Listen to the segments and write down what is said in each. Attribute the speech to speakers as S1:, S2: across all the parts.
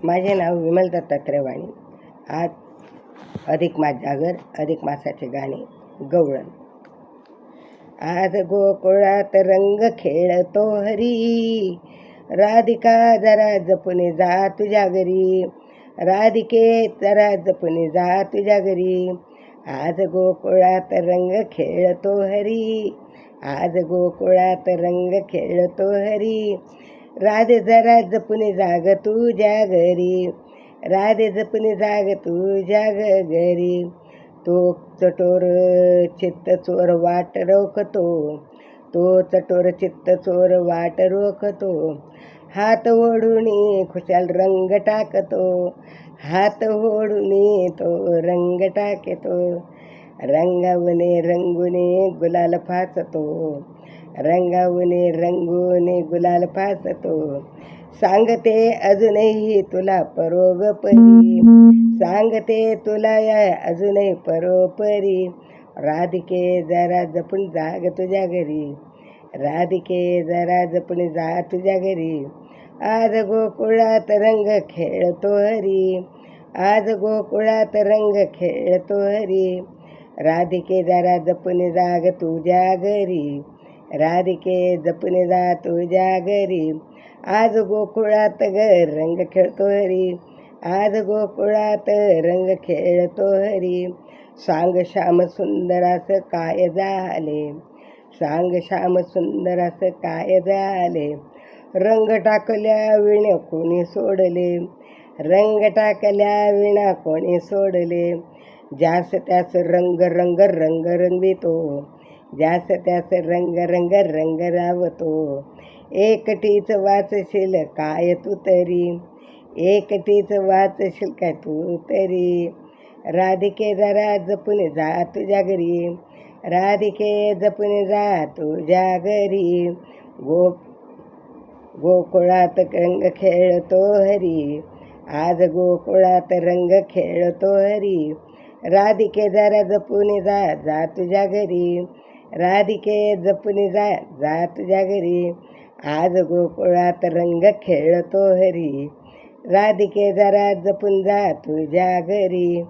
S1: माझे नाव विमल दत्तात्रय वाणी. आज अधिक मास जागर, अधिक मासाचे गाणे. गवळण. आज गोकुळात रंग खेळतो हरी, राधिका जरा जपून जा तुझ्या घरी, राधिके जरा जपून जा तुझ्या घरी. आज गोकुळात रंग खेळतो हरी, आज गोकुळात रंग खेळतो हरी, राधे जरा जपून जाग तुझ्या घरी, राधे जपून जाग तुझ्या घरी. तो चटोर चित्त चोर वाट रोखतो, तो चटोर चित्त चोर वाट रोखतो, हात ओढून खुशाल रंग टाकतो, हात ओढून तो रंग टाकतो. रंगावने रंगुने गुलाल फासतो, रंगावने रंगुने गुलाल फासतो. सांगते अजूनही तुला परोपरी, सांगते तुला अजूनही परोपरी, राधिके जरा जपून जाग तुझ्या घरी, राधिके जरा जपून जा तुझ्या घरी. आज गोकुळात रंग खेळतो हरी, आज गोकुळात रंग खेळतो हरी, राधिके जरा जपून जाग तुझ्या घरी, राधिके जपून जा तुझ्या घरी. आज गोकुळात रंग खेळतो हरी, आज गोकुळात रंग खेळतो हरी. सांग श्याम सुंदरास काय झाले, सांग श्याम सुंदरास काय झाले, रंग टाकल्या विण्या कोणी सोडले, रंग टाकल्या विणा कोणी सोडले. ज्यास त्यास रंग रंग रंग रंगवितो, ज्यास त्यास रंग रंग रंग रावतो. एकटीच वाचशील काय तू तरी, एकटीच वाचशील काय तू तरी, राधिके जरा जपून जा तुझ्या घरी, राधिके जपून जा तुझ्या घरी. गोकुळात रंग खेळतो हरी, आज गोकुळात रंग खेळतो हरी, राधिके जरा जपून जा तुझ्या घरी, राधिके जपून जा तुझ्या घरी. आज गोकुळात रंग खेळतो हरी, राधिके जरा जपून जा तुझ्या घरी,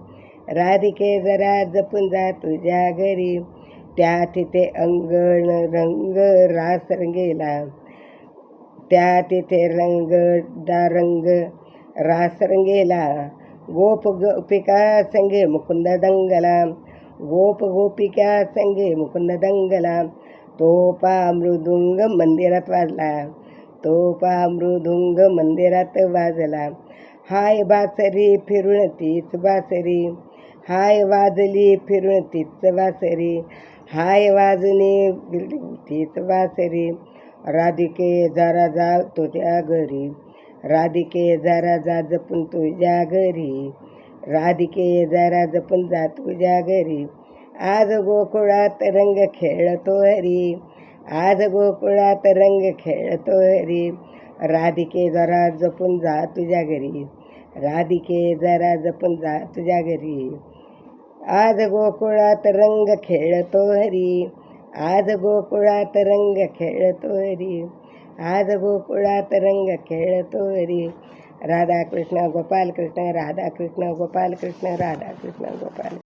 S1: राधिके जरा जपून जा तुझ्या घरी. त्या तिथे अंगण रंग रास रंगेला, त्या तिथे रंग रास रंगेला. गोप गोपिका संगे मुकुंद दंगला, गोप गोपिका संगे मुकुंद दंगला. तो पा मृदुंग मंदिरात वाजला, तो पा मृदुंग मंदिरात वाजला. हाय बासरी फिरून तीच बासरी, हाय वाजली फिरून तीच बासरी, हाय वाजली तीच बासरी. राधिके जरा जा तुझ्या घरी, राधिके जरा जा जपून तुझ्या घरी, राधिके जरा जपून जा तुझ्या घरी. आज गोकुळात रंग खेळतो हरी, आज गोकुळात रंग खेळतो हरी, राधिके जरा जपून जा तुझ्या घरी, राधिके जरा जपून जा तुझ्या घरी. आज गोकुळात रंग खेळतो हरी, आज गोकुळात रंग खेळतो हरी, आज गोकुळात रंग खेळतो हरी. राधा कृष्ण गोपाल कृष्ण, राधा कृष्ण गोपाल कृष्ण, राधा कृष्ण गोपाल.